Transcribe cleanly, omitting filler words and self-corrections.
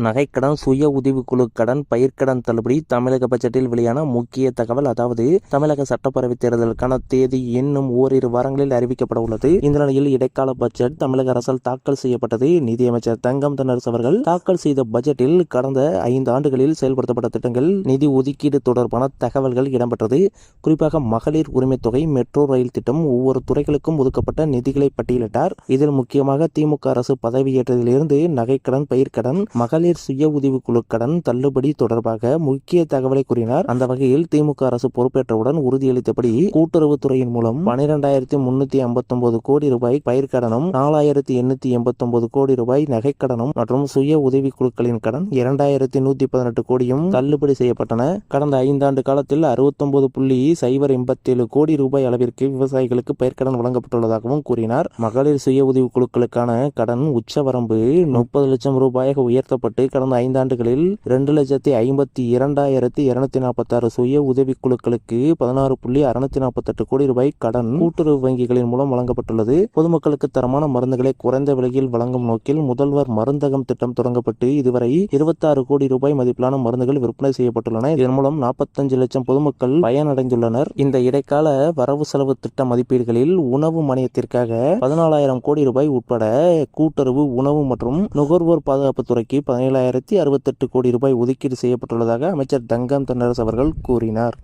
நகைக்கடன், சுய உதவிக்குழு கடன், பயிர்க்கடன் தள்ளுபடி. தமிழக பட்ஜெட்டில் வெளியான முக்கிய தகவல். அதாவது தமிழக சட்டப்பேரவை தேர்தலுக்கான தேதி இன்னும் ஓரிரு வாரங்களில் அறிவிக்கப்பட உள்ளது. இந்த நிலையில் இடைக்கால பட்ஜெட் தமிழக அரசால் தாக்கல் செய்யப்பட்டது. நிதியமைச்சர் தங்கம் தென்னரசு அவர்கள் தாக்கல் செய்த பட்ஜெட்டில் கடந்த 5 ஆண்டுகளில் செயல்படுத்தப்பட்ட திட்டங்கள், நிதி ஒதுக்கீடு தொடர்பான தகவல்கள் இடம்பெற்றது. குறிப்பாக மகளிர் உரிமை தொகை, மெட்ரோ ரயில் திட்டம், ஒவ்வொரு துறைகளுக்கும் ஒதுக்கப்பட்ட நிதிகளை பட்டியலிட்டார். இதில் முக்கியமாக திமுக அரசு பதவியேற்றதிலிருந்து நகைக்கடன், பயிர்க்கடன், மகளிர் சுய உதவிக்குழு கடன் தள்ளுபடி தொடர்பாக முக்கிய தகவலை கூறினார். அந்த வகையில் திமுக அரசு பொறுப்பேற்றவுடன் உறுதியளித்தபடி கூட்டுறவுத்துறையின் மூலம் 12,359 கோடி ரூபாய் பயிர்க்கடனும், 4,889 கோடி ரூபாய் நகைக்கடனும் மற்றும் சுய உதவிக்குழுக்களின் கடன் 2,118 கோடியும் தள்ளுபடி செய்யப்பட்டன. கடந்த 5 ஆண்டு காலத்தில் 69.087 கோடி ரூபாய் அளவிற்கு விவசாயிகளுக்கு பயிர்க்கடன் வழங்கப்பட்டுள்ளதாகவும் கூறினார். மகளிர் சுய உதவிக்குழுக்களுக்கான கடன் உச்சவரம்பு 30 லட்சம் ரூபாயாக உயர்த்தப்பட்டு கடந்த 5 ஆண்டுகளில் 2,52,246 சுய உதவிக்குழுக்களுக்கு 16.648 கோடி ரூபாய் கடன் கூட்டுறவு வங்கிகளின் மூலம் வழங்கப்பட்டுள்ளது. பொதுமக்களுக்கு தரமான மருந்துகளை குறைந்த விலையில் வழங்கும் நோக்கில் முதல்வர் மருந்தகம் திட்டம் தொடங்கப்பட்டு இதுவரை 26 கோடி ரூபாய் மதிப்பிலான மருந்துகள் விற்பனை செய்யப்பட்டுள்ளன. இதன் மூலம் 45 லட்சம் பொதுமக்கள் பயனடைந்துள்ளனர். இந்த இடைக்கால வரவு செலவு திட்ட மதிப்பீடுகளில் உணவு மானியத்திற்காக 14,000 கோடி ரூபாய் உட்பட கூட்டுறவு, உணவு மற்றும் நுகர்வோர் பாதுகாப்பு துறைக்கு 17,068 கோடி ரூபாய் ஒதுக்கீடு செய்யப்பட்டுள்ளதாக அமைச்சர் தங்கம் தென்னரசு அவர்கள் கூறினார்.